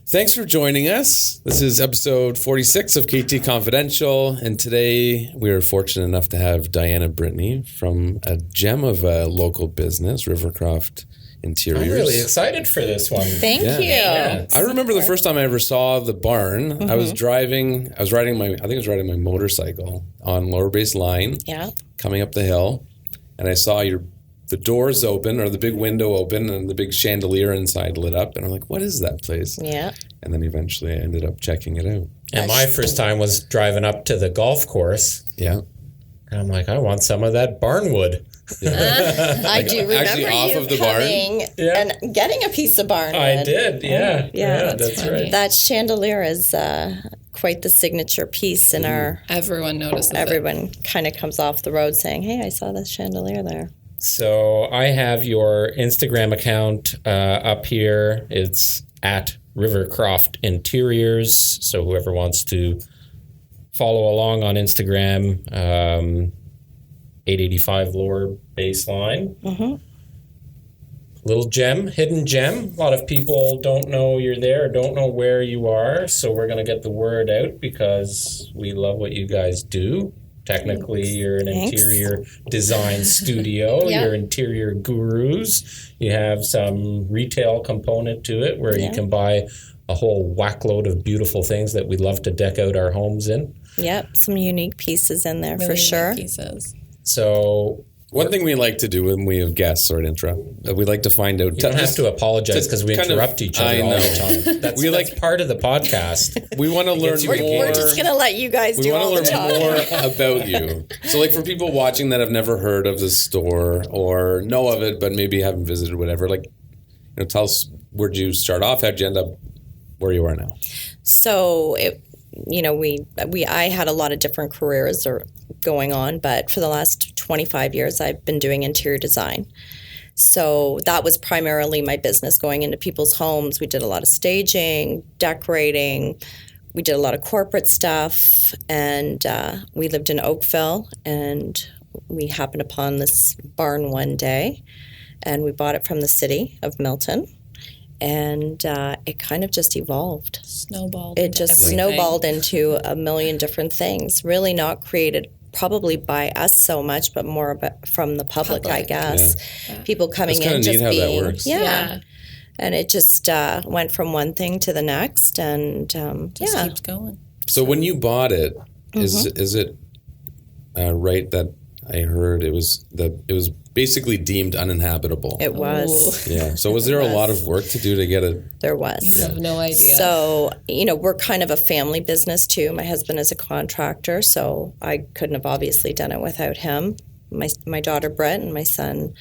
Thanks for joining us. This is episode 46 of KT Confidential, and today we are fortunate enough to have Diane and Brittany from a gem of a local business, Rivercroft Interiors. I'm really excited for this one. Thank you. Yeah. I remember the first time I ever saw the barn. Mm-hmm. I was riding my motorcycle on Lower Base Line. Yeah. Coming up the hill, and I saw the doors open, or the big window open, and the big chandelier inside lit up. And I'm like, what is that place? Yeah. And then eventually I ended up checking it out. And my first time was driving up to the golf course. Yeah. And I'm like, I want some of that barnwood. Yeah. I do remember actually off you of the coming and getting a piece of barnwood. I did, yeah. Yeah, that's right. That chandelier is quite the signature piece in our... Everyone notices Everyone kind of comes off the road saying, hey, I saw this chandelier there. So I have your Instagram account up here. It's at Rivercroft Interiors. So whoever wants to follow along on Instagram, 885 Lower Baseline. Mm-hmm. Little gem, hidden gem. A lot of people don't know you're there, don't know where you are. So we're going to get the word out because we love what you guys do. Technically, you're an interior design studio. Yeah. You're interior gurus. You have some retail component to it where you can buy a whole whackload of beautiful things that we love to deck out our homes in. Yep, some unique pieces in there for sure. Pieces. So one thing we like to do when we have guests, sorry to interrupt, we like to find out. you don't have to apologize because we interrupt each other all the time. That's part of the podcast. We want to learn more. We're just going to let you guys do all the talking. We want to learn more about you. So like for people watching that have never heard of the store or know of it but maybe haven't visited, whatever, like, tell us, where'd you start off? How'd you end up where you are now? So, I had a lot of different careers going on, but for the last 25 years, I've been doing interior design. So that was primarily my business, going into people's homes. We did a lot of staging, decorating. We did a lot of corporate stuff, and we lived in Oakville, and we happened upon this barn one day, and we bought it from the city of Milton. And it kind of just evolved. Snowballed. It just snowballed into a million different things. Really not created probably by us so much, but more from the public. I guess. Yeah. People coming in just being. That works. Yeah. And it just went from one thing to the next, and just keeps going. So when you bought it, is it right that I heard it was basically deemed uninhabitable? It was. Yeah. So was there a lot of work to do to get it? There was. You have no idea. So, we're kind of a family business too. My husband is a contractor, so I couldn't have obviously done it without him. My daughter Brett and my son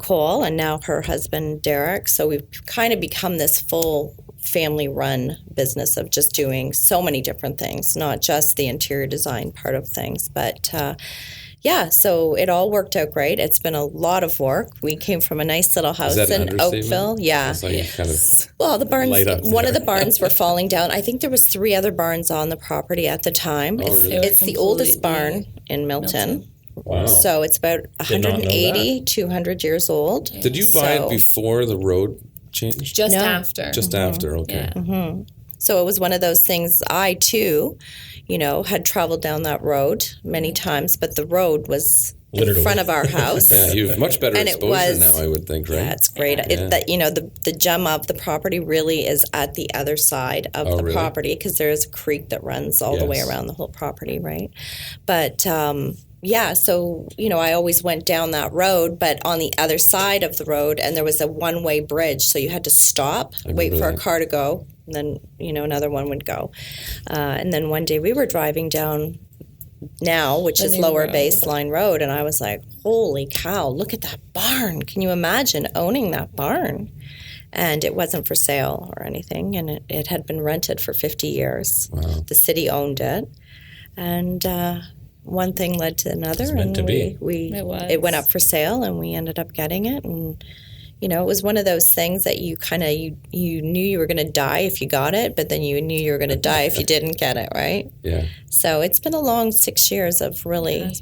Cole, and now her husband Derek. So we've kind of become this full family-run business of just doing so many different things, not just the interior design part of things, but so it all worked out great. It's been a lot of work. We came from a nice little house in Oakville. Yeah. Well, the barns, one of the barns were falling down. I think there was 3 other barns on the property at the time. Oh, really? It's the oldest barn in Milton. Wow. So it's about 180, 200 years old. Did you buy it before the road changed? Just after. Just after, okay. Yeah. Mm-hmm. So it was one of those things. I, too, had traveled down that road many times, but the road was in front of our house. Yeah, you have much better exposure now, I would think, right? Yeah, it's great. Yeah. The gem of the property really is at the other side of the property, because there is a creek that runs all the way around the whole property, right? But so, I always went down that road, but on the other side of the road, and there was a one-way bridge, so you had to stop, wait for a car to go, and then, another one would go. And then one day we were driving down now, which is Lower Baseline Road, and I was like, holy cow, look at that barn. Can you imagine owning that barn? And it wasn't for sale or anything, and it had been rented for 50 years. Wow. The city owned it, and one thing led to another, and it went up for sale, and we ended up getting it. And it was one of those things that you kind of you knew you were going to die if you got it, but then you knew you were going to die if you didn't get it, right? Yeah. So it's been a long 6 years of really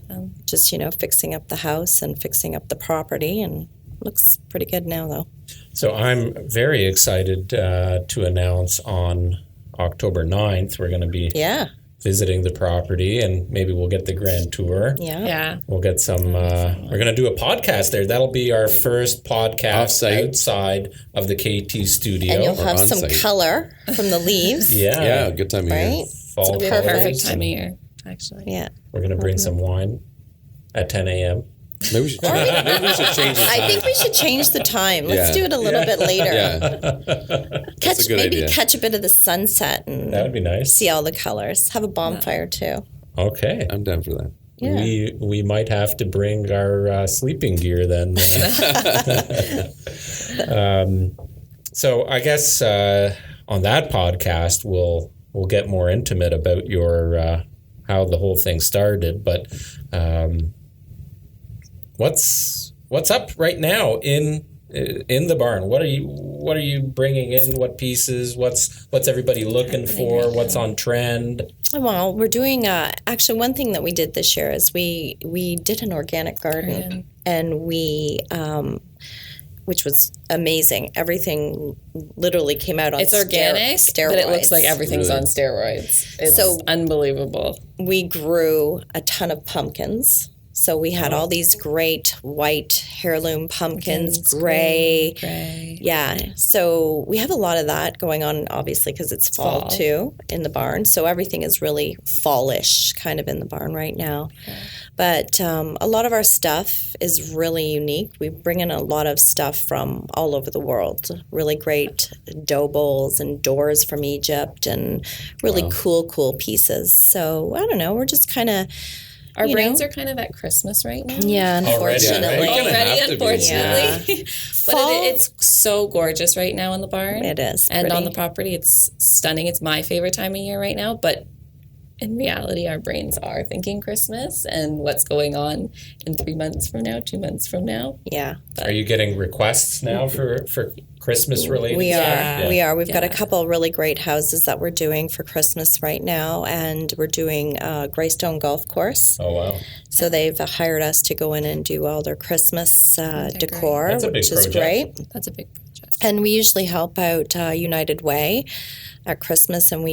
just fixing up the house and fixing up the property, and looks pretty good now, though. So I'm very excited to announce on October 9th, we're going to be visiting the property, and maybe we'll get the grand tour. Yeah. We'll get some, we're going to do a podcast there. That'll be our first podcast outside of the KT studio. And you'll have some color from the leaves. Yeah, good time of year. Fall It's a perfect time of year, actually. Yeah. We're going to bring some wine at 10 a.m. Maybe we should change the time. I think we should change the time. Let's do it a little bit later. Yeah. Catch a bit of the sunset and that would be nice. See all the colors. Have a bonfire too. Okay. I'm down for that. Yeah. We might have to bring our sleeping gear then. So I guess on that podcast we'll get more intimate about your how the whole thing started, but what's up right now in the barn? What are you bringing in? What pieces? What's everybody looking for? What's on trend? Well, we're doing actually one thing that we did this year is we did an organic garden, and we which was amazing. Everything literally came out on it's organic, steroids. But it looks like everything's on steroids. It's unbelievable. We grew a ton of pumpkins. So we had all these great white heirloom pumpkins, gray. Yeah. So we have a lot of that going on, obviously, because it's fall too in the barn. So everything is really fallish kind of in the barn right now. Yeah. But a lot of our stuff is really unique. We bring in a lot of stuff from all over the world. Really great dough bowls and doors from Egypt and really cool pieces. So I don't know. We're just kind of... Our brains are kind of at Christmas right now. Yeah, unfortunately. Already, unfortunately. But it's so gorgeous right now in the barn. It is. And on the property, it's stunning. It's my favorite time of year right now. But in reality, our brains are thinking Christmas and what's going on in 3 months from now, 2 months from now. Yeah. But are you getting requests now for Christmas related? We are. We've got a couple really great houses that we're doing for Christmas right now, and we're doing Greystone Golf Course. Oh wow! So they've hired us to go in and do all their Christmas decor, which is great. That's a big project. And we usually help out United Way at Christmas, and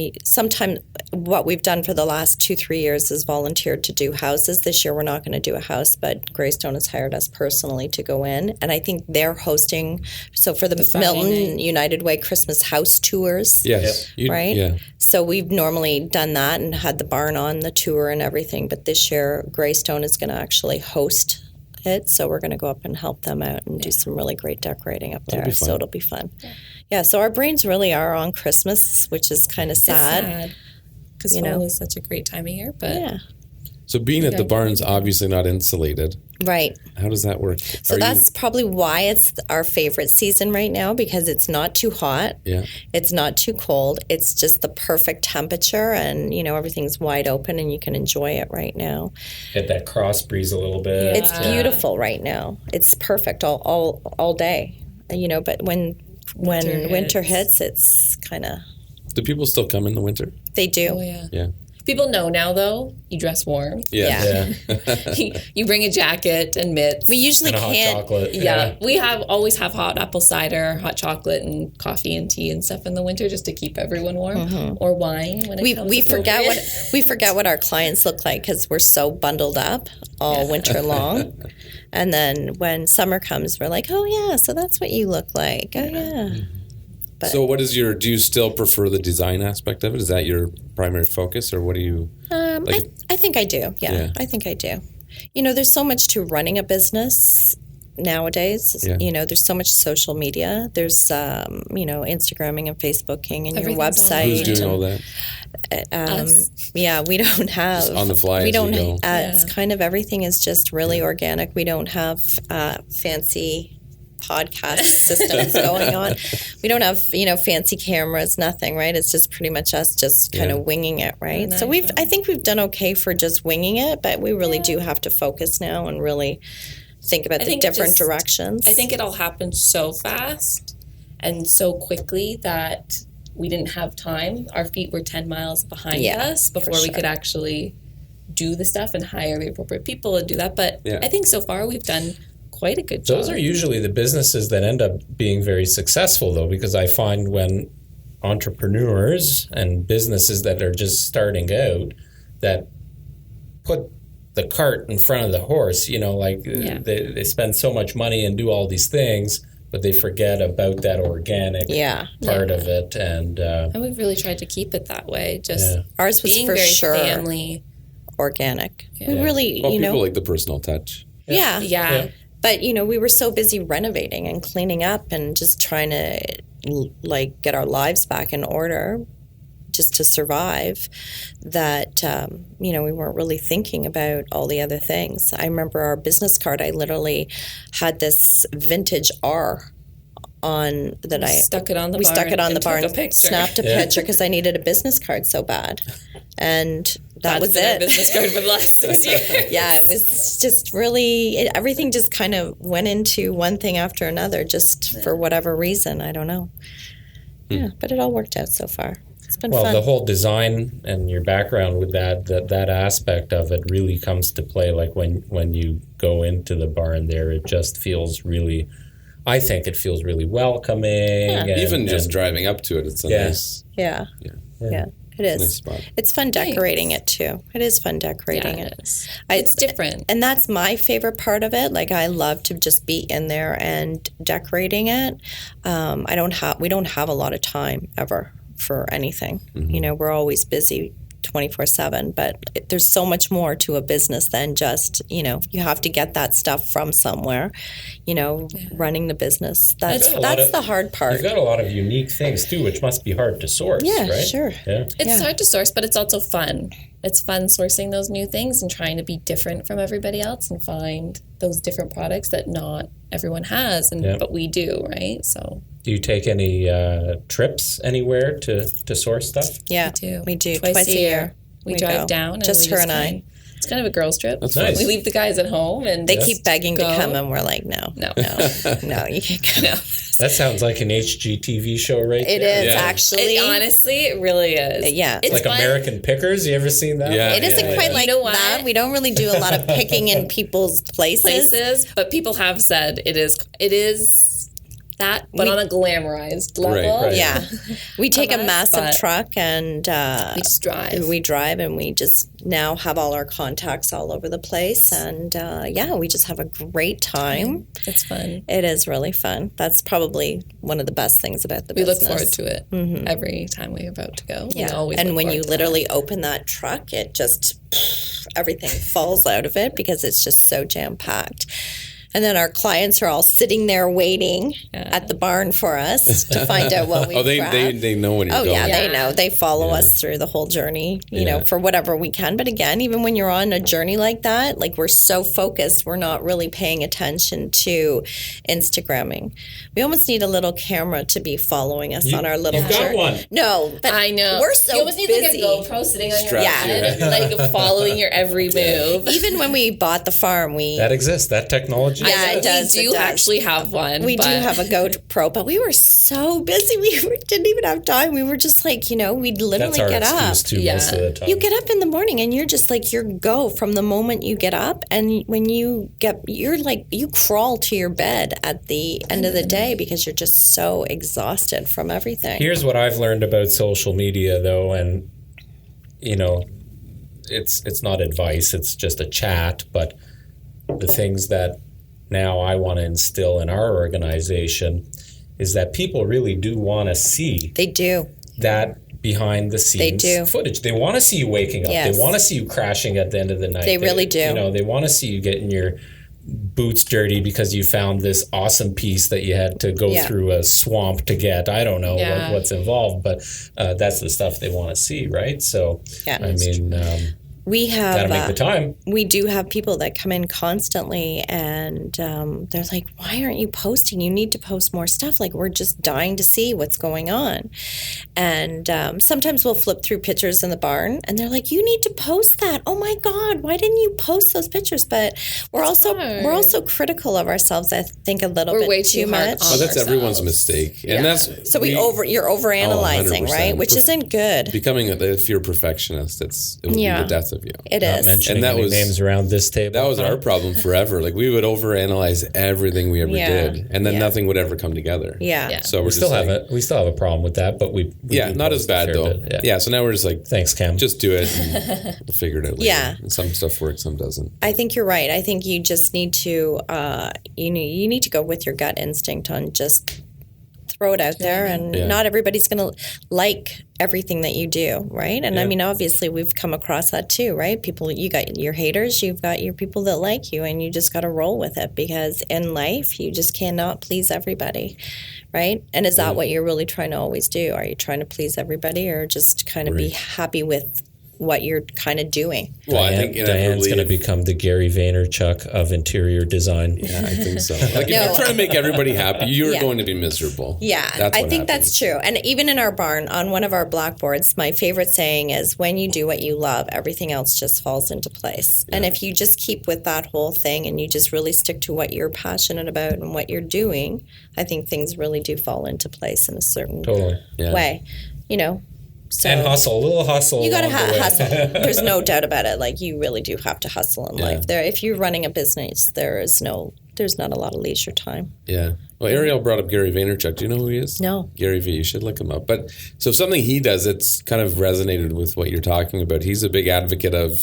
what we've done for the last 2-3 years is volunteered to do houses. This year we're not going to do a house, but Greystone has hired us personally to go in, and I think they're hosting. So for the Milton United Way Christmas house tours, right? Yeah. So we've normally done that and had the barn on the tour and everything, but this year Greystone is going to actually host it, so we're going to go up and help them out and do some really great decorating up there. So it'll be fun. Yeah, so our brains really are on Christmas, which is kind of sad. Because fall is such a great time of year. But so being at the barn's obviously not insulated. Right. How does that work? So that's probably why it's our favorite season right now, because it's not too hot. Yeah. It's not too cold. It's just the perfect temperature, and everything's wide open and you can enjoy it right now. Get that cross breeze a little bit. It's beautiful right now. It's perfect all day. But when winter hits, it's kind of... Do people still come in the winter? They do. Oh, yeah. Yeah. People know now, though, you dress warm. Yeah. You bring a jacket and mitts. We usually can't. Hot chocolate. Yeah. We always have hot apple cider, hot chocolate, and coffee and tea and stuff in the winter just to keep everyone warm. Or wine when it comes. We forget what our clients look like because we're so bundled up all winter long. And then when summer comes, we're like, oh yeah, so that's what you look like. Oh yeah. But, so do you still prefer the design aspect of it? Is that your primary focus, or what do you I think I do. Yeah, I think I do. There's so much to running a business nowadays. There's so much social media. There's Instagramming and Facebooking and your website. Who's doing all that? We don't have just on the fly. We don't. It's kind of everything is just really organic. We don't have fancy podcast systems going on. We don't have fancy cameras, nothing, right? It's just pretty much us just kind of winging it, right? So I think we've done okay for just winging it, but we really do have to focus now and really think about the different directions. I think it all happened so fast and so quickly that we didn't have time. Our feet were 10 miles behind us before we could actually do the stuff and hire the appropriate people and do that. But I think so far we've done quite a good job. Those are usually the businesses that end up being very successful, though, because I find when entrepreneurs and businesses that are just starting out that put the cart in front of the horse, they spend so much money and do all these things, but they forget about that organic part of it. And we've really tried to keep it that way. Just ours was being for very sure family organic. We really, people like the personal touch. Yeah. But, we were so busy renovating and cleaning up and just trying to, get our lives back in order just to survive that, we weren't really thinking about all the other things. I remember our business card, I literally had this vintage R on that I stuck it on the we barn stuck it on the barn, snapped a picture because I needed a business card so bad, and that was it. Our business card for the last 6 years. It was just really everything just kind of went into one thing after another, just for whatever reason. I don't know. Yeah, but it all worked out so far. It's been fun. Well, the whole design and your background with that aspect of it really comes to play. Like when you go into the barn there, it just feels really. I think it feels really welcoming. Yeah. Even just driving up to it, it's a nice. Yeah. It is. Nice spot. It's fun decorating it too. It is fun decorating it. It's different. And that's my favorite part of it. Like, I love to just be in there and decorating it. We don't have a lot of time ever for anything. Mm-hmm. We're always busy 24/7, but there's so much more to a business than just, you have to get that stuff from somewhere, running the business. That's the hard part. You've got a lot of unique things too, which must be hard to source, right? Sure. Yeah. It's hard to source, but it's also fun. It's fun sourcing those new things and trying to be different from everybody else and find those different products that not everyone has, but we do, right? So. Do you take any trips anywhere to source stuff? Yeah, we do. Twice a year. We drive down. And just her and I. It's kind of a girls' trip. That's nice. We leave the guys at home, and they keep begging to come, and we're like, no, you can't come. No. That sounds like an HGTV show, right? It is actually. Honestly, it really is. Yeah, it's like fun. American Pickers. You ever seen that? Yeah, it isn't quite like that. We don't really do a lot of picking in people's places, but people have said it is. That, but on a glamorized level. Right. Yeah. We take a massive truck and we just drive. We drive and we just now have all our contacts all over the place. And we just have a great time. It's fun. It is really fun. That's probably one of the best things about the business. We look forward to it every time we're about to go. Yeah. And when you literally open that truck, it just, everything falls out of it because it's just so jam-packed. And then our clients are all sitting there waiting at the barn for us to find out what we've grabbed. They know when you're going. Oh, yeah, they know. They follow us through the whole journey, you know, for whatever we can. But again, even when you're on a journey like that, like we're so focused, we're not really paying attention to Instagramming. We almost need a little camera to be following us on our little journey. You've got one. No, but I know. We're so you almost busy. need like a GoPro sitting on your head, like following your every move. Even when we bought the farm, that exists. That technology. Yeah, it does. We do actually have one. We do have a GoPro, but we were so busy. We didn't even have time. We were just like, we'd literally get up. That's our excuse too, most of the time. You get up in the morning and you're just like, you're go from the moment you get up. And when you're like, you crawl to your bed at the end of the day because you're just so exhausted from everything. Here's what I've learned about social media, though, and, it's not advice. It's just a chat. But the things that now I want to instill in our organization is that people really do want to see. They do. That behind the scenes footage. They want to see you waking up. Yes. They want to see you crashing at the end of the night. They really do. They want to see you getting your boots dirty because you found this awesome piece that you had to go through a swamp to get. I don't know what's involved, but that's the stuff they want to see, right? So, we have gotta make the time. We do have people that come in constantly and they're like, why aren't you posting? You need to post more stuff. Like, we're just dying to see what's going on. And sometimes we'll flip through pictures in the barn and they're like, you need to post that. Oh my God, why didn't you post those pictures? But we're also critical of ourselves, I think, a little bit way too much. Well, that's everyone's mistake. And that's so you're overanalyzing, right? Which isn't good. Becoming if you're a perfectionist, it will be the death of of you. It Not is. mentioning And that any was- names around this table. That was our problem forever. Like we would overanalyze everything we ever Yeah. did, and then Yeah. nothing would ever come together. Yeah. Yeah. So we're We still just have we still have a problem with that, but we do not as post a bad fair though. bit, Yeah. So now we're just like, Thanks, Cam. just do it and we'll figure it out later. Yeah. And some stuff works, some doesn't. I think you're right. I think you just need to, you need to go with your gut instinct on just throw it out there, and not everybody's going to like everything that you do, right? And I mean, obviously, we've come across that too, right? People, you got your haters, you've got your people that like you, and you just got to roll with it, because in life, you just cannot please everybody, right? And is that what you're really trying to always do? Are you trying to please everybody, or just kind of be happy with what you're kind of doing? Well, I think Diane's going to become the Gary Vaynerchuk of interior design. Yeah, I think so. Like if you're trying to make everybody happy, you're going to be miserable. Yeah, That's I what think happens. that's true. And even in our barn, on one of our blackboards, my favorite saying is, when you do what you love, everything else just falls into place. And if you just keep with that whole thing and you just really stick to what you're passionate about and what you're doing, I think things really do fall into place in a certain way, you know. So And hustle, a little hustle. you got to along the way. hustle. There's no doubt about it. Like, you really do have to hustle in life. If you're running a business, there's not a lot of leisure time. Yeah. Well, Ariel brought up Gary Vaynerchuk. Do you know who he is? No. Gary V. You should look him up. But so something he does, it's kind of resonated with what you're talking about. He's a big advocate of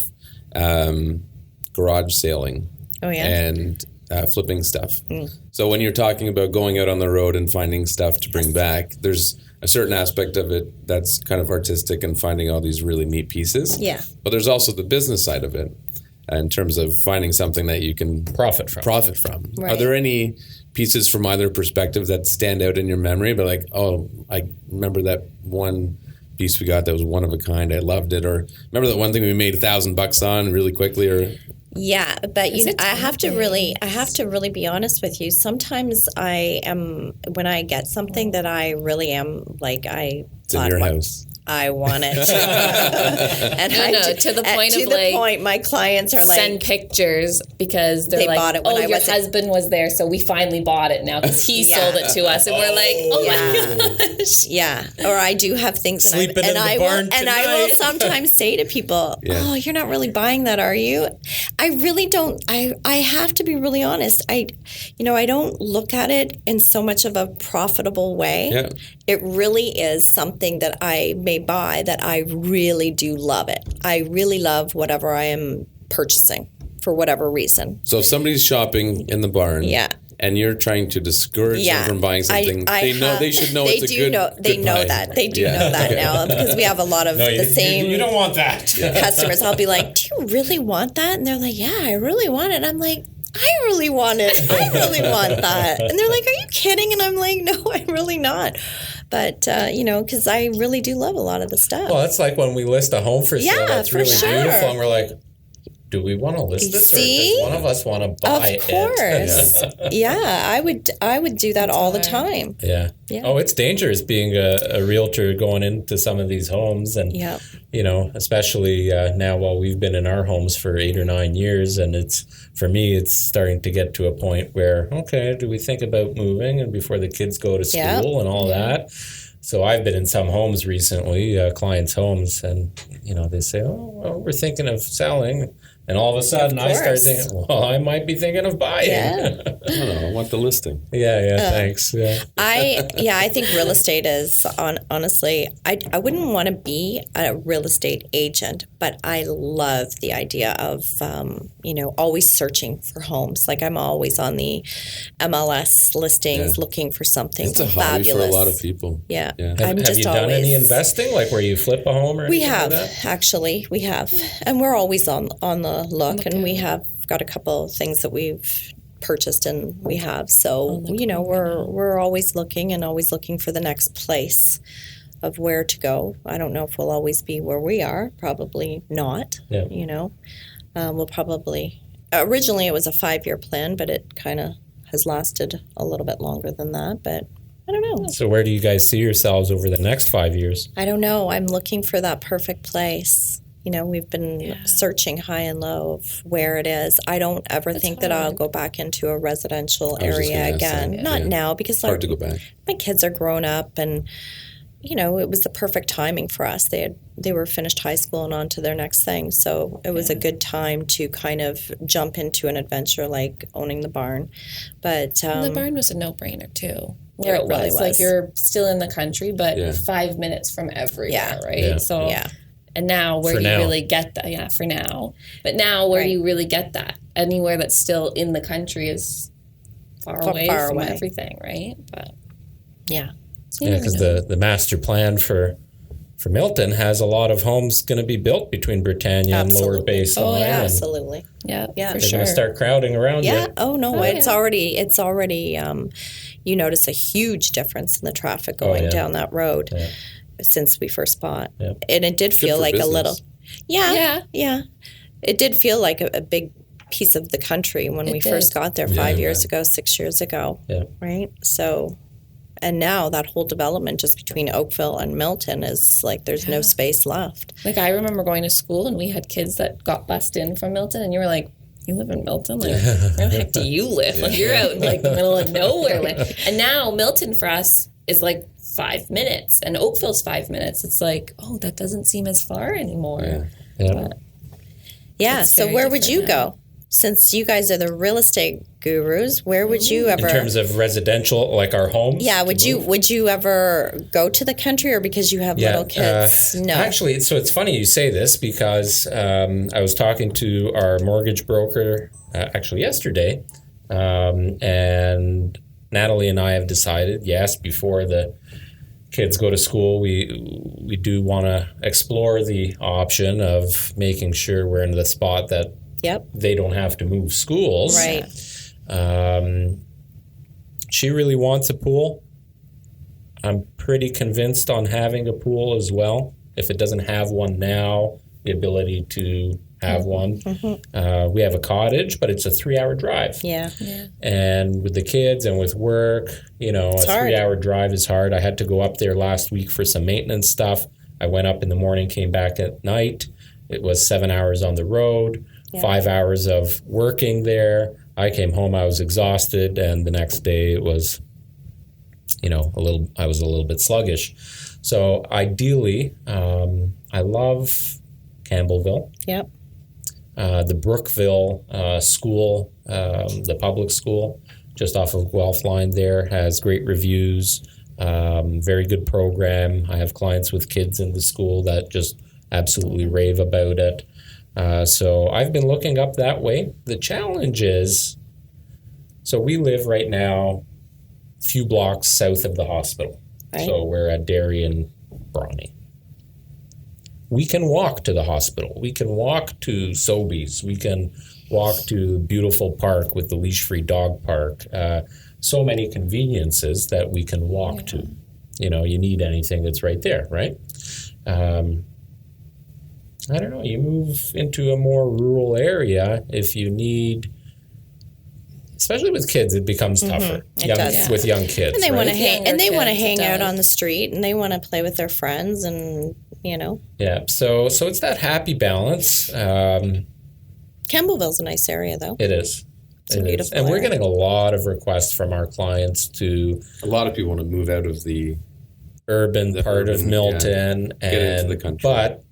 garage sailing. Oh, yeah? And flipping stuff. So when you're talking about going out on the road and finding stuff to bring back, there's a certain aspect of it that's kind of artistic and finding all these really neat pieces. Yeah. But there's also the business side of it in terms of finding something that you can Profit from. Right. Are there any pieces from either perspective that stand out in your memory? But like, oh, I remember that one piece we got that was one of a kind. I loved it. Or remember that one thing we made $1,000 on really quickly? Or Yeah, but I have to really be honest with you. Sometimes when I get something that I really am like, it's in your house. I want it. And to the point of my clients are send like, pictures because they're They like, bought it when oh, I your wasn't- husband was there, so we finally bought it now because he sold it to us, and we're like, oh my gosh. yeah. Or I do have things, Sleeping in the I barn will tonight. sometimes say to people, oh, you're not really buying that, are you? I really don't. I have to be really honest. I don't look at it in so much of a profitable way. Yeah. It really is something that I may buy that I really do love it. I really love whatever I am purchasing for whatever reason. So if somebody's shopping in the barn, and you're trying to discourage them from buying something, they should know it's a good They good know buy. that. They do know that now, because we have a lot of the same You don't want that. customers. I'll be like, do you really want that? And they're like, yeah, I really want it. And I'm like, I really want it. I really want that. And they're like, are you kidding? And I'm like, no, I'm really not. But, because I really do love a lot of the stuff. Well, that's like when we list a home for sale that's for really sure. beautiful, and we're like, do we want to list this, See? or does one of us want to buy it? Of course. Yeah, I would do that all the time. Yeah. Yeah. Oh, it's dangerous being a realtor going into some of these homes, and Yeah. especially now while we've been in our homes for 8 or 9 years, and for me it's starting to get to a point where, okay, do we think about moving and before the kids go to school and all that? So I've been in some homes recently, clients' homes, and they say, "Oh, well, we're thinking of selling," and all of a sudden I start thinking, "Well, I might be thinking of buying." Yeah. I don't know. I want the listing. Thanks. Yeah. I think real estate is honestly, I wouldn't want to be a real estate agent, but I love the idea of always searching for homes. Like, I'm always on the MLS listings looking for something It's a fabulous. hobby for a lot of people. Yeah. Yeah. I'm Have just you done always, any investing, like where you flip a home or We anything have, like that? actually. We have. And we're always on the look, and we have got a couple things that we've purchased, and we have. So, we're always looking for the next place of where to go. I don't know if we'll always be where we are. Probably not. Yeah. We'll probably, originally it was a 5-year plan, but it kind of has lasted a little bit longer than that. But I don't know. So where do you guys see yourselves over the next 5 years? I don't know. I'm looking for that perfect place. We've been searching high and low of where it is. I don't ever think that I'll go back into a residential I was just area gonna ask again. that. Not Yeah. now, because Hard to go back. my kids are grown up, and it was the perfect timing for us. They were finished high school and on to their next thing. So it was a good time to kind of jump into an adventure like owning the barn. But the barn was a no-brainer too. Where It it really was. was. Like you're still in the country, but Yeah. 5 minutes from everywhere, Yeah. right? Yeah. So yeah. and now where For do you now. really get that? Yeah, for now. But now where do Right. you really get that? Anywhere that's still in the country is far away from everything, right? But Yeah. Yeah, because the master plan for Milton has a lot of homes going to be built between Britannia and Lower Absolutely. Basin. Oh, yeah. and Absolutely. yeah, Yeah. for they're sure. going to start crowding around Yeah. you. Oh no, Oh, it's yeah. already. You notice a huge difference in the traffic going yeah. down that road Yeah. since we first bought, Yeah. and it did feel for like business. a little. Yeah. Yeah. It did feel like a big piece of the country when we did. first got there 5 years ago, 6 years ago. Yeah. Right. So, and now that whole development just between Oakville and Milton is like there's no space left. Like I remember going to school and we had kids that got bussed in from Milton, and you were like, "You live in Milton? Like, where the heck do you live? Like, you're out in like the middle of nowhere." And now Milton for us is like 5 minutes, and Oakville's 5 minutes. It's like, oh, that doesn't seem as far anymore. Yeah. Yeah. It's So very where would different you now. go? Since you guys are the real estate gurus, where would you ever? In terms of residential, like our homes. Yeah, to move? would you ever go to the country, or because you have little kids? No. Actually, so it's funny you say this because I was talking to our mortgage broker actually yesterday, and Natalie and I have decided, yes, before the kids go to school, we do want to explore the option of making sure we're in the spot that Yep. they don't have to move schools. Right. She really wants a pool. I'm pretty convinced on having a pool as well. If it doesn't have one now, the ability to have one. We have a cottage, but it's a 3-hour drive. Yeah. And with the kids and with work, a hard. 3-hour drive is hard. I had to go up there last week for some maintenance stuff. I went up in the morning, came back at night. It was 7 hours on the road, 5 hours of working there. I came home, I was exhausted, and the next day it was, I was a little bit sluggish. So ideally, I love Campbellville. Yep. The Brookville school, the public school, just off of Guelph Line there, has great reviews, very good program. I have clients with kids in the school that just absolutely rave about it. So I've been looking up that way. The challenge is, so we live right now a few blocks south of the hospital. Right. So we're at Derry and Brawny. We can walk to the hospital. We can walk to Sobeys. We can walk to beautiful park with the leash-free dog park. So many conveniences that we can walk to. You need anything that's right there, right? I don't know. You move into a more rural area if you need, especially with kids, it becomes tougher. It does. With young kids, And they want to right? hang, and they want to Younger hang kids, it out does. on the street, and they want to play with their friends, and Yeah. So it's that happy balance. Campbellville's a nice area, though. It is. It's a beautiful And we're area. getting a lot of requests from our clients to A lot of people want to move out of the urban part of urban, Milton, Get into the country. but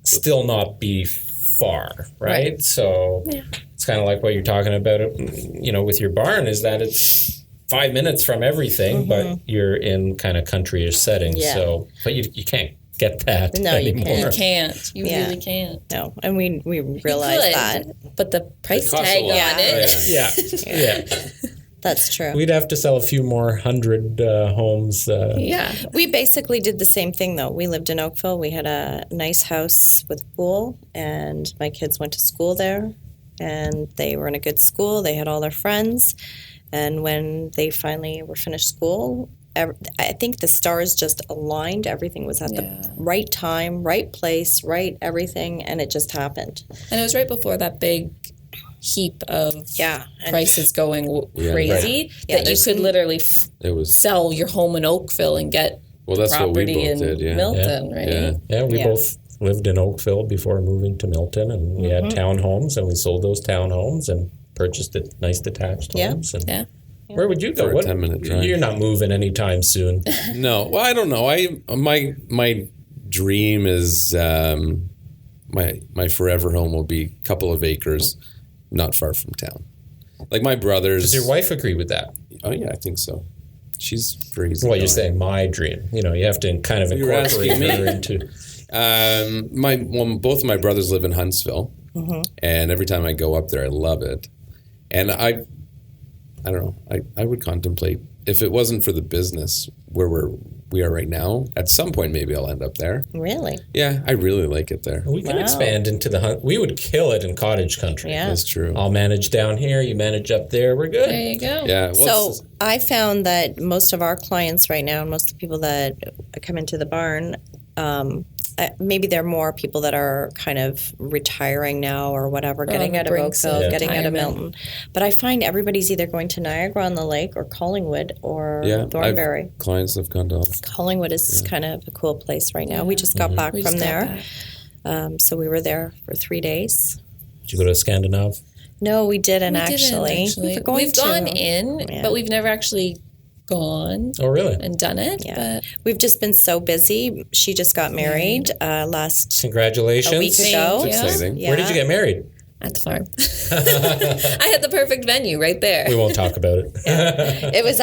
still not be far, right? So it's kind of like what you're talking about, with your barn, is that it's 5 minutes from everything, but you're in kind of countryish settings. Yeah. So, but you can't get that No, you anymore. You can't. You Yeah. really can't. No, and we You realize could, that. but the price costs a tag lot. on it. Yeah. That's true. We'd have to sell a few more hundred homes. Yeah. We basically did the same thing, though. We lived in Oakville. We had a nice house with a pool, and my kids went to school there, and they were in a good school. They had all their friends, and when they finally were finished school, I think the stars just aligned. Everything was at the right time, right place, right everything, and it just happened. And it was right before that big heap of And prices going crazy right. Yeah, that you there's- could literally It was sell your home in Oakville and get that's what we property both in did. Yeah. Milton, right? Yeah, we Yeah. both lived in Oakville before moving to Milton, and we had townhomes, and we sold those townhomes and purchased nice detached Yeah. homes. And Yeah. Where would you go? For a 10-minute drive. You're not moving anytime soon. No. Well, I don't know. My dream is my forever home will be a couple of acres, not far from town. Like my brothers. Does your wife agree with that? Oh yeah, I think so. She's very easy. Well, you're saying my dream. You have to kind of incorporate her into. Both of my brothers live in Huntsville, and every time I go up there, I love it. And I don't know. I would contemplate, if it wasn't for the business where we are right now, at some point maybe I'll end up there. Really? Yeah, I really like it there. We can expand into the hunt. We would kill it in cottage country. Yeah. That's true. I'll manage down here. You manage up there. We're good. There you go. Yeah. So I found that most of our clients right now, and most of the people that come into the barn, maybe there are more people that are kind of retiring now or whatever, getting out of Oakville, getting out of Milton. But I find everybody's either going to Niagara-on-the-Lake or Collingwood or Thornbury. Clients have gone to Collingwood is kind of a cool place right now. We just got back from there. So we were there for 3 days. Did you go to Scandinavia? No, we didn't actually. We've gone in, but we've never actually gone. Oh, really? And done it. Yeah. But we've just been so busy. She just got married Congratulations. a week ago. That's exciting. Yeah. Where did you get married? at the farm. I had the perfect venue right there. We won't talk about it. It was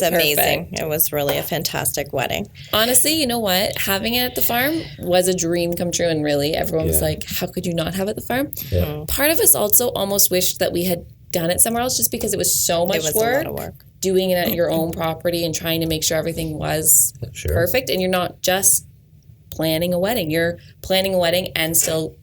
amazing. Perfect. It was really a fantastic wedding. Honestly, you know what? Having it at the farm was a dream come true, and really everyone was like, how could you not have it at the farm? Yeah. Part of us also almost wished that we had done it somewhere else just because it was so much A lot of work. doing it at your own property and trying to make sure everything was perfect. And you're not just planning a wedding. You're planning a wedding and still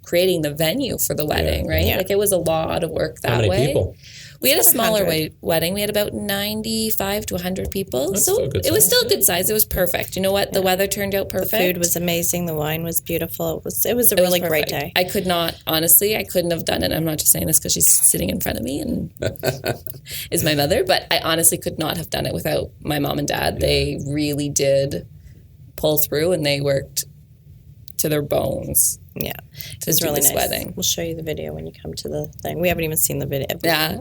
creating the venue for the wedding, right? Yeah. Like it was a lot of work that way. How many people? We had a smaller wedding. We had about 95 to 100 people. That's so still a good it was size. still a good size. It was perfect. You know what? The weather turned out perfect. The food was amazing. The wine was beautiful. It was a really great day. I couldn't have done it. I'm not just saying this because she's sitting in front of me and is my mother, but I honestly could not have done it without my mom and dad. Yeah. They really did pull through and they worked to their bones. Yeah, it was really nice. Wedding. We'll show you the video when you come to the thing. We haven't even seen the video. Yeah.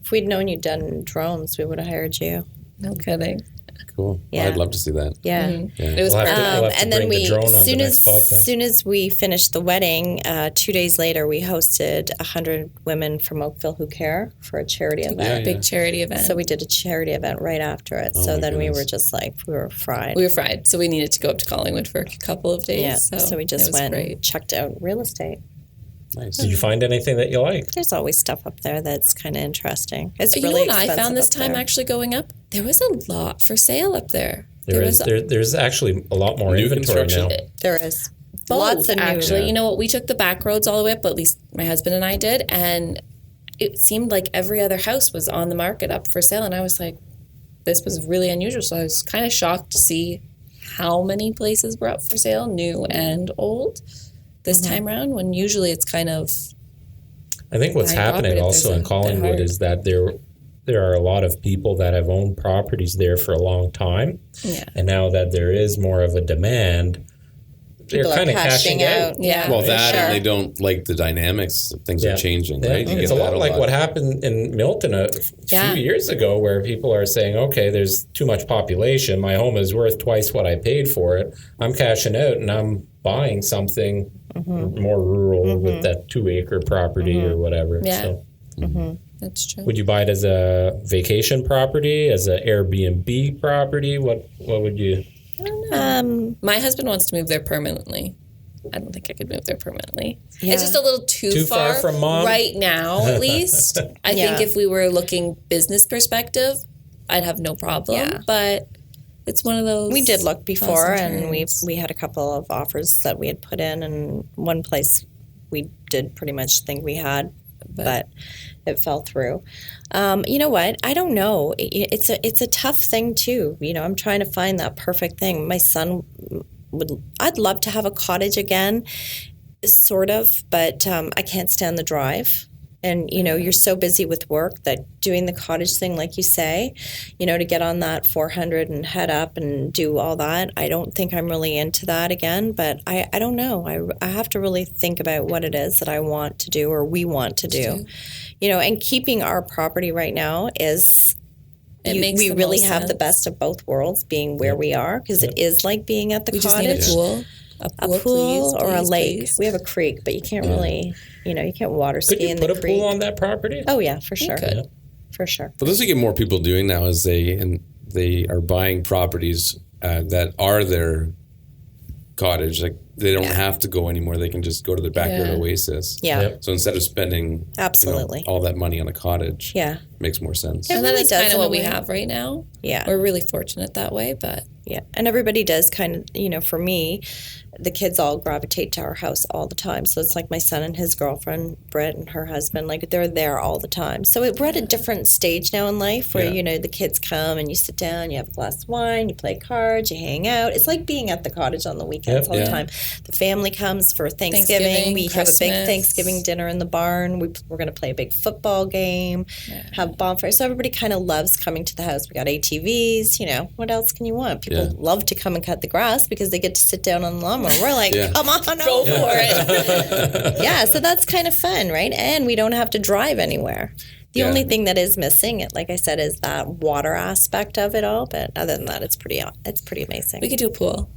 If we'd known you'd done drones, we would have hired you. No kidding. Cool. Yeah. Well, I'd love to see that. Yeah. Mm-hmm. It was perfect. And then as soon as we finished the wedding, 2 days later, we hosted 100 women from Oakville who care for a charity event. Big charity event. So we did a charity event right after it. Oh so then goodness. we were just like, we were fried. So we needed to go up to Collingwood for a couple of days. Yeah. So we just went and checked out real estate. Nice. Did you find anything that you like? There's always stuff up there that's kind of interesting. It's you really know what I found this expensive up time there. actually going up? There was a lot for sale up there. There's actually a lot more New inventory now. There is. Both, Lots of new. actually. You know what? We took the back roads all the way up, at least my husband and I did, and it seemed like every other house was on the market up for sale, and I was like, this was really unusual. So I was kind of shocked to see how many places were up for sale, new and old, this time around, when usually it's kind of... I think what's happening also in Collingwood is that there are a lot of people that have owned properties there for a long time. Yeah. And now that there is more of a demand, they're kind of cashing out. Yeah. Well, and they don't like the dynamics. Things are changing, right? You It's a lot like what happened in Milton a few years ago, where people are saying, okay, there's too much population. My home is worth twice what I paid for it. I'm cashing out and I'm buying something more rural with that 2-acre property or whatever. Yeah. So, That's true. would you buy it as a vacation property, as an Airbnb property? What would you... I don't know. My husband wants to move there permanently. I don't think I could move there permanently. Yeah. It's just a little too far from mom right now, at least. I think if we were looking business perspective, I'd have no problem. Yeah. But it's one of those. We did look before, and we had a couple of offers that we had put in, and one place we did pretty much think we had, but it fell through. You know what? I don't know. It's a tough thing too. You know, I'm trying to find that perfect thing. My son I'd love to have a cottage again, sort of, but I can't stand the drive. And, you're so busy with work that doing the cottage thing, like you say, to get on that 400 and head up and do all that, I don't think I'm really into that again. But I don't know. I have to really think about what it is that I want to do or we want to do. And keeping our property right now is... we really have the best of both worlds being where we are, because it is like being at the cottage. Just need a pool. A pool or a lake. Please. We have a creek, but you can't really, you can't water ski in the creek. Could you put a pool on that property? Oh, yeah, for sure. For sure. But those you get more people doing now is they are buying properties that are their cottage. Like, they don't have to go anymore. They can just go to their backyard oasis. Yeah. Yep. So instead of spending all that money on a cottage, makes more sense. And that is kind of what we have right now. Yeah. We're really fortunate that way, but... Yeah, and everybody does kind of, for me, the kids all gravitate to our house all the time. So it's like my son and his girlfriend, Britt, and her husband, like they're there all the time. So we're at a different stage now in life where, the kids come and you sit down, you have a glass of wine, you play cards, you hang out. It's like being at the cottage on the weekends all the time. The family comes for Thanksgiving. We have a big Thanksgiving dinner in the barn. We're going to play a big football game, have bonfires. So everybody kind of loves coming to the house. We got ATVs, what else can you want? People love to come and cut the grass because they get to sit down on the lawnmower. We're like, come on, go for it. So that's kind of fun, right? And we don't have to drive anywhere. The only thing that is missing, like I said, is that water aspect of it all. But other than that, it's pretty amazing. We could do a pool.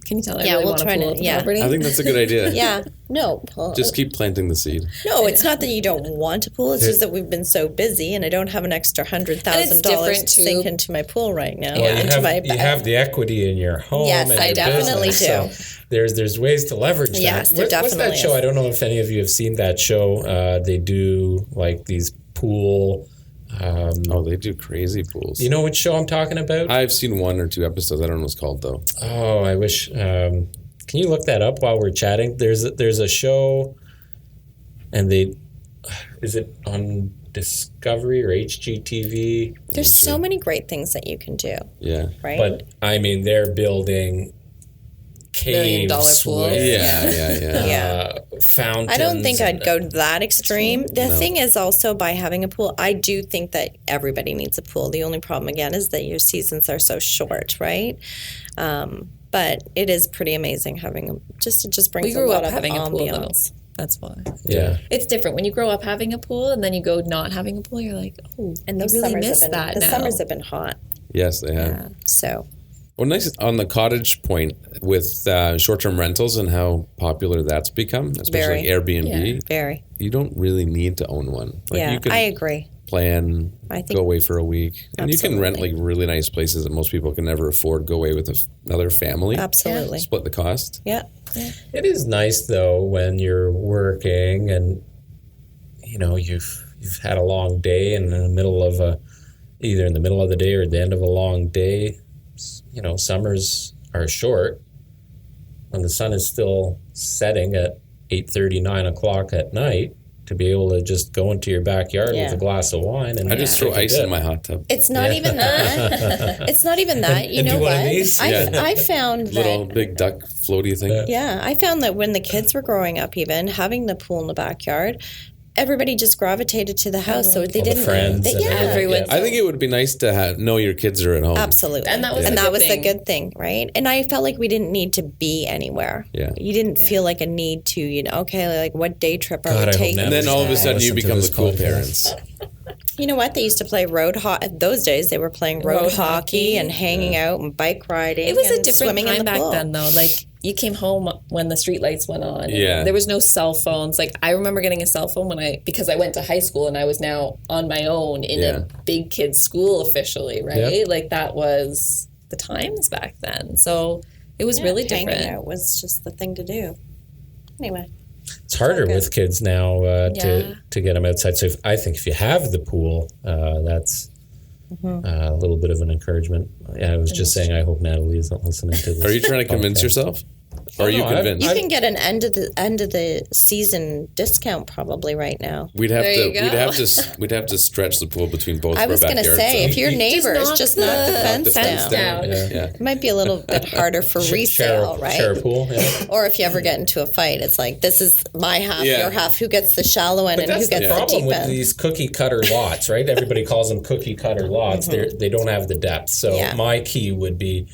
Can you tell I really we'll want a pool at the property? I think that's a good idea. No. Just keep planting the seed. No, it's not that you don't want a pool. It's just that we've been so busy, and I don't have an extra $100,000 to sink into my pool right now. Well, you have the equity in your home. Yes, I definitely do. So there's ways to leverage that. Yes, there definitely What's that show? I don't know if any of you have seen that show. They do like these pool... they do crazy pools. You know which show I'm talking about? I've seen 1 or 2 episodes. I don't know what it's called, though. Oh, I wish... can you look that up while we're chatting? There's a show, and is it on Discovery or HGTV? There's so many great things that you can do. Yeah. Right? But, I mean, they're building... caves, $1 million pools. Yeah. Fountains. I don't think I'd go that extreme. The thing is also, by having a pool, I do think that everybody needs a pool. The only problem, again, is that your seasons are so short, right? But it is pretty amazing having just brings a lot of ambiance. A pool, though. That's why. Yeah. It's different. When you grow up having a pool and then you go not having a pool, you're like, oh, and those really summers miss have been, that the now. summers have been hot. Yes, they have. Yeah. So... Well, nice on the cottage point with short-term rentals and how popular that's become, especially like Airbnb. Yeah, very. You don't really need to own one. Like, you can I agree. Plan, go away for a week. And you can rent like really nice places that most people can never afford, go away with another family. Absolutely. Split the cost. Yeah. It is nice, though, when you're working and, you've had a long day and in the middle of either in the middle of the day or at the end of a long day, summers are short. When the sun is still setting at 8:30, 9 o'clock at night, to be able to just go into your backyard with a glass of wine and I just throw ice in my hot tub. It's not even that. It's not even that. You know what? I found that little big duck floaty thing. Yeah, I found that when the kids were growing up, even having the pool in the backyard, everybody just gravitated to the house, so they didn't. Everyone. I think it would be nice to know your kids are at home. Absolutely, and that was the good thing, right? And I felt like we didn't need to be anywhere. Yeah, you didn't feel like a need to. Like what day trip are we taking? And then all of a sudden you become the cool parents. You know what? They used to play road hockey. Those days they were playing road hockey and hanging out and bike riding. It was and a different swimming time in the back pool. then, though. Like, you came home when the street lights went on. Yeah. There was no cell phones. Like, I remember getting a cell phone because I went to high school and I was now on my own in a big kid's school officially, right? Yep. Like, that was the times back then. So it was really different. Hanging out was just the thing to do. Anyway. It's harder with kids now to get them outside. So I think if you have the pool, that's a little bit of an encouragement. I was just saying, I hope Natalie isn't listening to this. Are you trying to convince yourself? Or are you convinced? You can get an end of the season discount probably right now. We'd have to stretch the pool between both. I was going to say, if your neighbors just knock the fence down. It might be a little bit harder for resale, right? Share a pool, Or if you ever get into a fight, it's like, this is my half, your half. Who gets the shallow end and who gets the deep end? That's the problem with these cookie cutter lots, right? Everybody calls them cookie cutter lots. They don't have the depth. So my key would be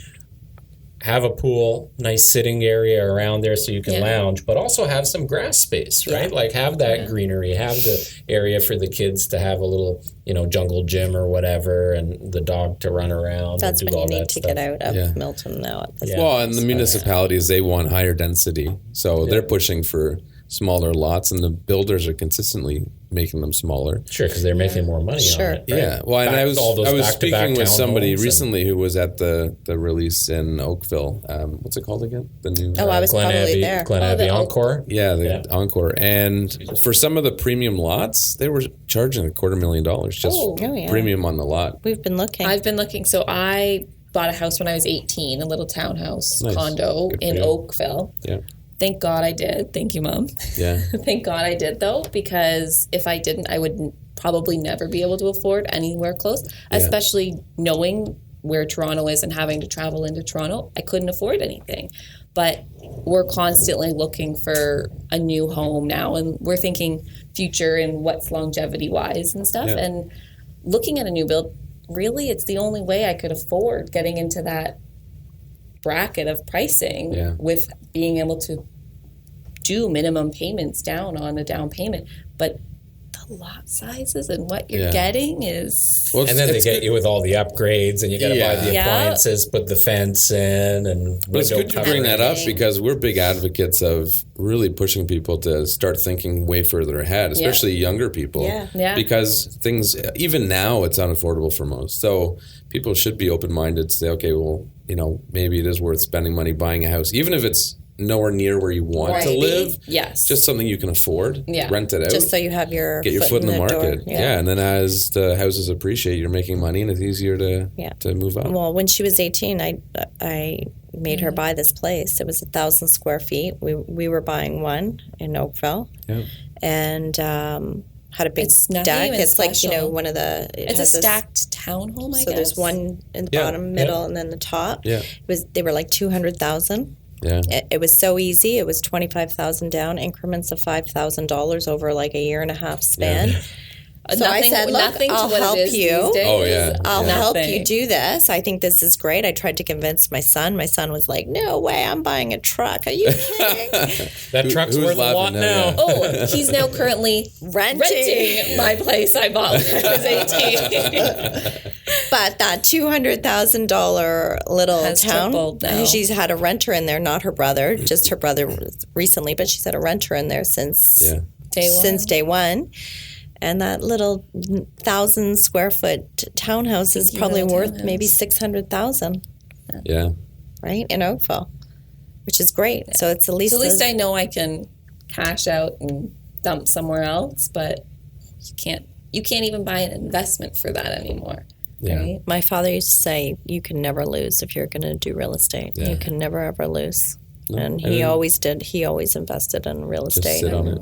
have a pool, nice sitting area around there so you can lounge, but also have some grass space, right? Like have that greenery, have the area for the kids to have a little, jungle gym or whatever, and the dog to run around. That's and do when you all need to stuff. get out of Milton now. At this Well, and the municipalities, they want higher density, so they're pushing for smaller lots, and the builders are consistently making them smaller. Sure, because they're making more money on it. Right? Yeah. Well, and I was speaking with somebody recently who was at the release in Oakville. What's it called again? The new I was probably there. Glen Abbey Encore. Yeah, the Encore. And for some of the premium lots, they were charging $250,000 just premium on the lot. We've been looking. I've been looking. So I bought a house when I was 18, a little townhouse condo in Oakville. Yeah. Thank God I did. Thank you, Mom. Yeah. Thank God I did, though, because if I didn't, I would probably never be able to afford anywhere close, especially knowing where Toronto is and having to travel into Toronto. I couldn't afford anything. But we're constantly looking for a new home now, and we're thinking future and what's longevity-wise and stuff. Yeah. And looking at a new build, really, it's the only way I could afford getting into that bracket of pricing with being able to do minimum payments down on a down payment. But the lot sizes and what you're getting is... Well, and then they get you with all the upgrades, and you got to buy the appliances, put the fence in, and but it's good you bring that up, because we're big advocates of really pushing people to start thinking way further ahead, especially younger people. Because things, even now, it's unaffordable for most. So people should be open-minded to say, okay, well, maybe it is worth spending money buying a house, even if it's nowhere near where you want to live. Yes. Just something you can afford. Rent it out. Just so you have get your foot in the market. And then as the houses appreciate, you're making money, and it's easier to move up. Well, when she was 18, I made her buy this place. It was 1,000 square feet. We were buying one in Oakville. Yeah. And had a big deck. It's like, one of the... It's a stacked townhome, I guess. So there's one in the bottom, middle, and then the top. Yeah. They were like $200,000. Yeah. It was so easy. It was $25,000 down, increments of $5,000 over like a year and a half span. Yeah. So I said, look, I'll help you. I'll help you do this. I think this is great. I tried to convince my son. My son was like, no way, I'm buying a truck. Are you kidding? That truck's worth a lot now. Oh, he's now currently renting my place I bought when I was 18. But that $200,000 little town, she's had a renter in there, not her brother, just her brother recently, but she's had a renter in there since day one. And that little 1,000 square foot townhouse is probably worth maybe $600,000. Yeah. Right? In Oakville, which is great. Yeah. So it's at least I know I can cash out and dump somewhere else, but you can't even buy an investment for that anymore. Yeah. Right? My father used to say, you can never lose if you're going to do real estate. Yeah. You can never ever lose. No, and he always did. He always invested in real estate. Just sit on it.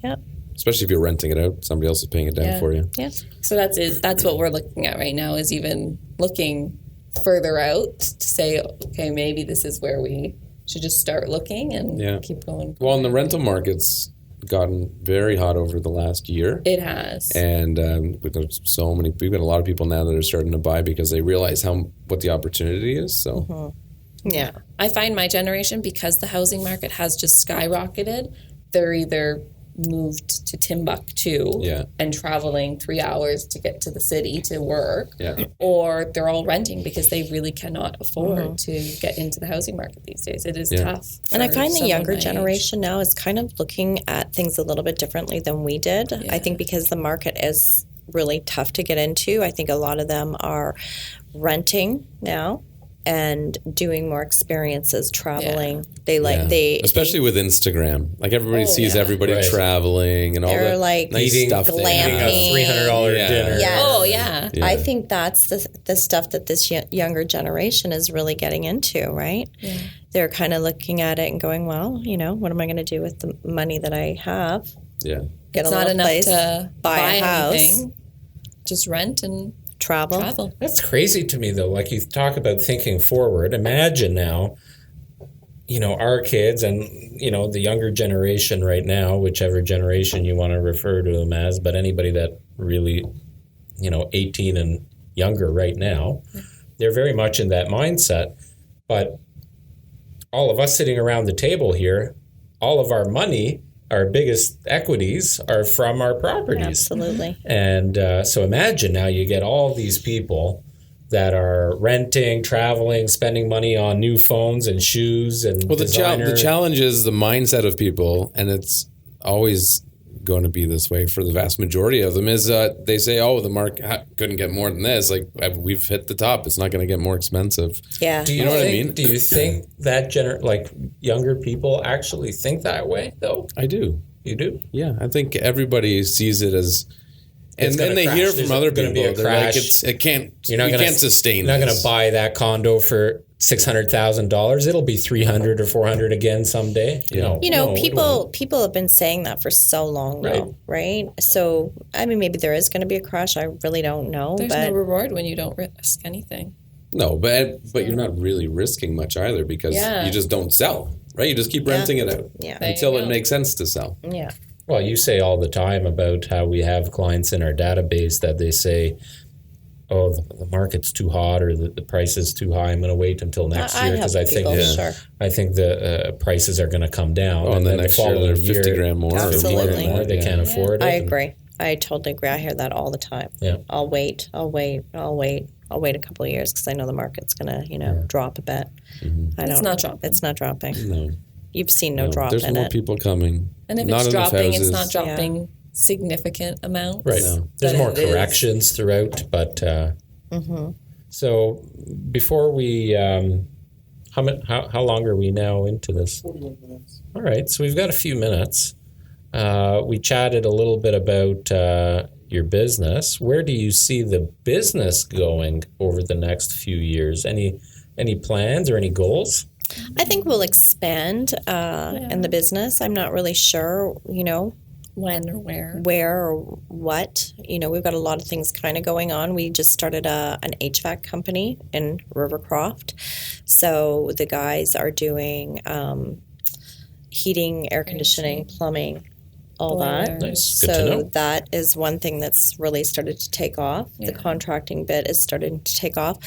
Yeah. Especially if you're renting it out, somebody else is paying it down for you. Yeah. So that's what we're looking at right now, is even looking further out to say, okay, maybe this is where we should just start looking and keep going. Well, and the rental market's gotten very hot over the last year. It has. And we've got a lot of people now that are starting to buy because they realize what the opportunity is. So. Mm-hmm. Yeah. I find my generation, because the housing market has just skyrocketed, they're either moved to Timbuktu and traveling 3 hours to get to the city to work, or they're all renting because they really cannot afford to get into the housing market these days. It is tough. And I find the younger generation now is kind of looking at things a little bit differently than we did. Yeah. I think because the market is really tough to get into, I think a lot of them are renting now and doing more experiences, traveling. They especially with Instagram. Like everybody sees everybody traveling and all they're that like nice eating, stuff. glamping. eating a $300 dinner. Yes. Oh, yeah. I think that's the stuff that this younger generation is really getting into, right? Yeah. They're kind of looking at it and going, well, you know, what am I going to do with the money that I have? Yeah. Get It's a not little enough place, to buy a house, anything. Just rent and travel. That's crazy to me, though. Like, you talk about thinking forward. Imagine now, you know, our kids and, you know, the younger generation right now, whichever generation you want to refer to them as, but anybody that really, you know, 18 and younger right now, they're very much in that mindset. But all of us sitting around the table here, all of our money, our biggest equities are from our properties. Absolutely. And so imagine now you get all these people that are renting, traveling, spending money on new phones and shoes and Well, the challenge is the mindset of people, and it's always going to be this way for the vast majority of them, is they say, oh, the market couldn't get more than this. Like, we've hit the top. It's not going to get more expensive. Yeah. Do you know what I think, mean? Do you think that younger people actually think that way, though? I do. You do? Yeah, I think everybody sees it as, and then they hear from other people. They're like, it can't. You can't sustain. You're not going to buy that condo for $600,000. It'll be $300,000 or $400,000 again someday. Yeah. People have been saying that for so long now, right? So, I mean, maybe there is going to be a crash. I really don't know. There's no reward when you don't risk anything. No, but you're not really risking much either, because you just don't sell, right? You just keep renting it out until it makes sense to sell. Yeah. Well, you say all the time about how we have clients in our database that they say, oh, the market's too hot, or the price is too high. I'm going to wait until next year because I think the prices are going to come down. Oh, and then next year they're $50,000 more or more than more. They can't afford it. I agree. I totally agree. I hear that all the time. Yeah. I'll wait a couple of years because I know the market's going to, drop a bit. Mm-hmm. It's not dropping. It's not dropping. No. You've seen no drop There's in it. more people coming. And if it's dropping, it's not dropping significant amounts. Right. No. There's more corrections throughout, but so before we how long are we now into this? 41 minutes. All right, so we've got a few minutes. We chatted a little bit about your business. Where do you see the business going over the next few years? Any plans or any goals? I think we'll expand in the business. I'm not really sure, when or where or what. We've got a lot of things kind of going on. We just started an HVAC company in Rivercroft. So the guys are doing heating, air conditioning, plumbing, all that. Nice. Good to know. That is one thing that's really started to take off. Yeah. The contracting bit is starting to take off.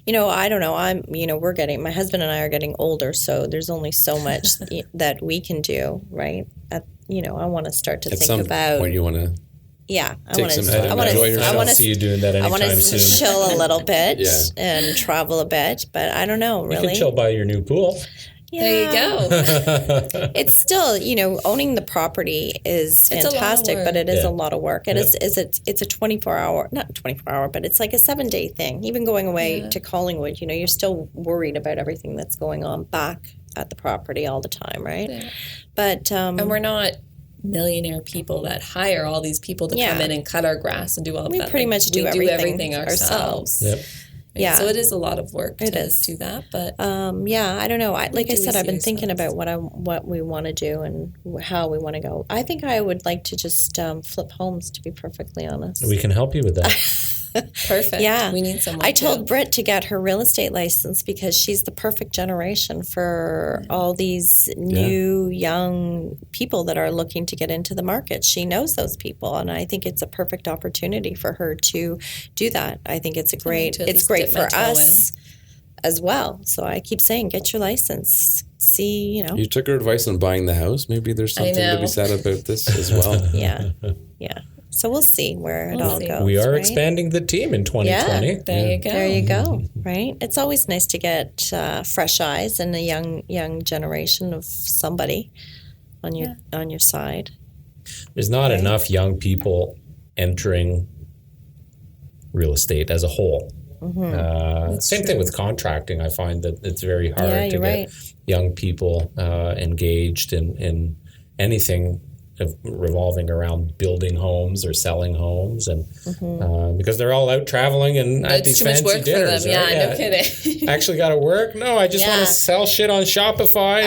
I don't know. My husband and I are getting older, so there's only so much that we can do, right? I want to start to think about. When you want to. Yeah, I want to see you doing that anytime soon. I want to chill a little bit and travel a bit, but I don't know, really. You can chill by your new pool. Yeah. There you go. It's still, owning the property is fantastic, but it is a lot of work. It's a 24-hour, not 24-hour, but it's like a 7-day thing. Even going away to Collingwood, you're still worried about everything that's going on back at the property all the time, right? Yeah. But and we're not millionaire people that hire all these people to come in and cut our grass and do all of that. We pretty much do everything ourselves. Yep. Yeah. So it is a lot of work to do that, but I don't know. Like I said, I've been thinking about what we want to do and how we want to go. I think I would like to just flip homes, to be perfectly honest. We can help you with that. Perfect. Yeah. We need someone. I told Britt to get her real estate license because she's the perfect generation for all these new young people that are looking to get into the market. She knows those people, and I think it's a perfect opportunity for her to do that. I think it's great for us as well. So I keep saying, get your license. See, You took her advice on buying the house. Maybe there's something to be said about this as well. Yeah. So we'll see where it all goes. We are expanding the team in 2020. Yeah, there you go. Right? It's always nice to get fresh eyes and a young generation of somebody on your side. There's not enough young people entering real estate as a whole. Same thing with contracting. I find that it's very hard to get young people engaged in anything revolving around building homes or selling homes, and because they're all out traveling and at these fancy dinners. Yeah, no kidding. Actually got to work? No, I just want to sell shit on Shopify.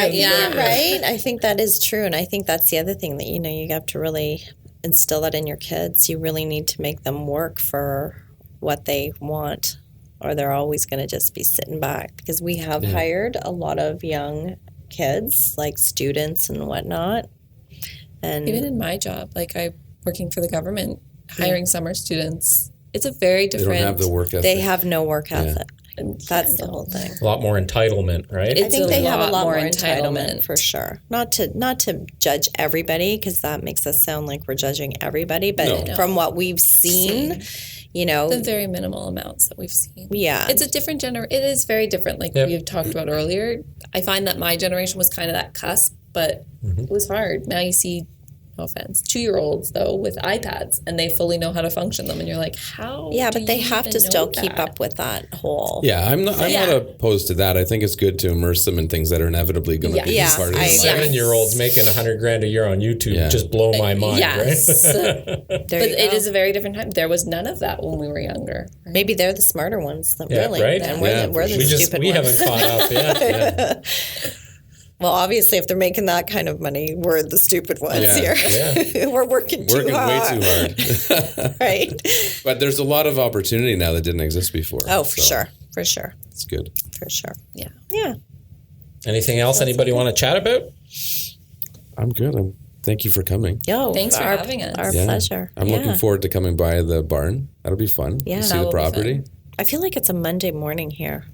Right. I think that is true, and I think that's the other thing that you have to really instill that in your kids. You really need to make them work for what they want, or they're always going to just be sitting back. Because we have hired a lot of young kids, like students and whatnot. And even in my job, like I'm working for the government, hiring summer students, it's a very different. They don't have the work ethic. They have no work ethic. That's the whole thing. A lot more entitlement, right? I think they have a lot more entitlement for sure. Not to judge everybody, because that makes us sound like we're judging everybody. But from what we've seen, the very minimal amounts that we've seen. Yeah, it's a different It is very different. Like we've talked about earlier, I find that my generation was kind of that cusp, but it was hard. Now you see, no offense, 2-year-olds though with iPads, and they fully know how to function them, and you're like, how? Yeah, but they have to still keep up with that whole. Yeah, I'm not opposed to that. I think it's good to immerse them in things that are inevitably going to be part of their life. 7-year-olds making $100,000 a year on YouTube just blow my mind. Yes, right? But it is a very different time. There was none of that when we were younger. Right? Maybe they're the smarter ones, really. Right? And we're the stupid we ones. haven't caught up yet. Well, obviously, if they're making that kind of money, we're the stupid ones here. Yeah. We're working too hard. Way too hard. Right. But there's a lot of opportunity now that didn't exist before. Oh, for sure. For sure. It's good. For sure. Yeah. Yeah. Anything else anybody want to chat about? I'm good. Thank you for coming. Thanks for having us. Our pleasure. I'm looking forward to coming by the barn. That'll be fun. Yeah. See the property. I feel like it's a Monday morning here.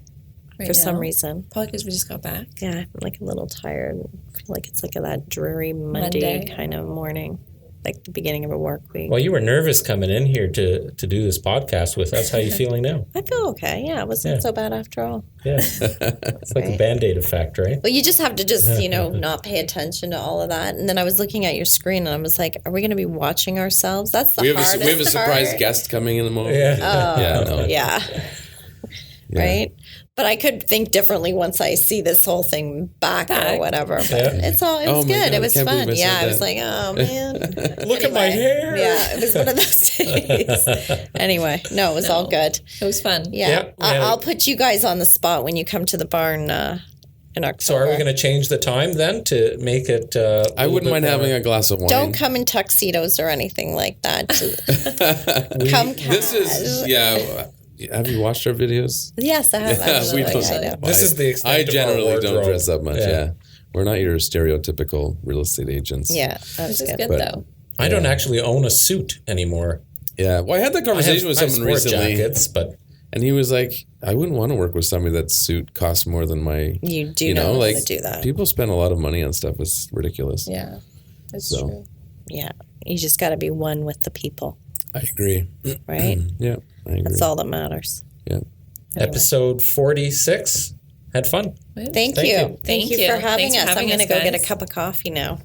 For some reason. Probably because we just got back. Yeah, I'm like a little tired. I feel like it's like that dreary Monday kind of morning, like the beginning of a work week. Well, you were nervous coming in here to do this podcast with us. How are you feeling now? I feel okay. Yeah, it wasn't so bad after all. Yeah. It's like a Band-Aid effect, right? Well, you just have to not pay attention to all of that. And then I was looking at your screen and I was like, are we going to be watching ourselves? That's the hardest part. We have a surprise guest coming in the moment. Yeah. Right? But I could think differently once I see this whole thing back. Or whatever. But it was good. God, it was fun. I was like, oh man. Look at my hair. Yeah, it was one of those days. Anyway, it was all good. It was fun. Yeah. I'll put you guys on the spot when you come to the barn in October. So are we going to change the time then to make it I wouldn't mind having a glass of wine. Don't come in tuxedos or anything like that. Come cash. Have you watched our videos? Yes, I have. We don't. I know. This is the extent I generally of our don't dress up much. Yeah. We're not your stereotypical real estate agents. Yeah, that's good though. I don't actually own a suit anymore. Yeah, well, I had that conversation with someone recently. Jackets, and he was like, I wouldn't want to work with somebody that suit costs more than my. You do not want to do that. People spend a lot of money on stuff. It's ridiculous. Yeah, that's true. Yeah, you just got to be one with the people. I agree. Right? Yeah, I agree. That's all that matters. Yeah. Anyway. Episode 46. Had fun. Thank you. Thank you for having us. I'm going to go get a cup of coffee now.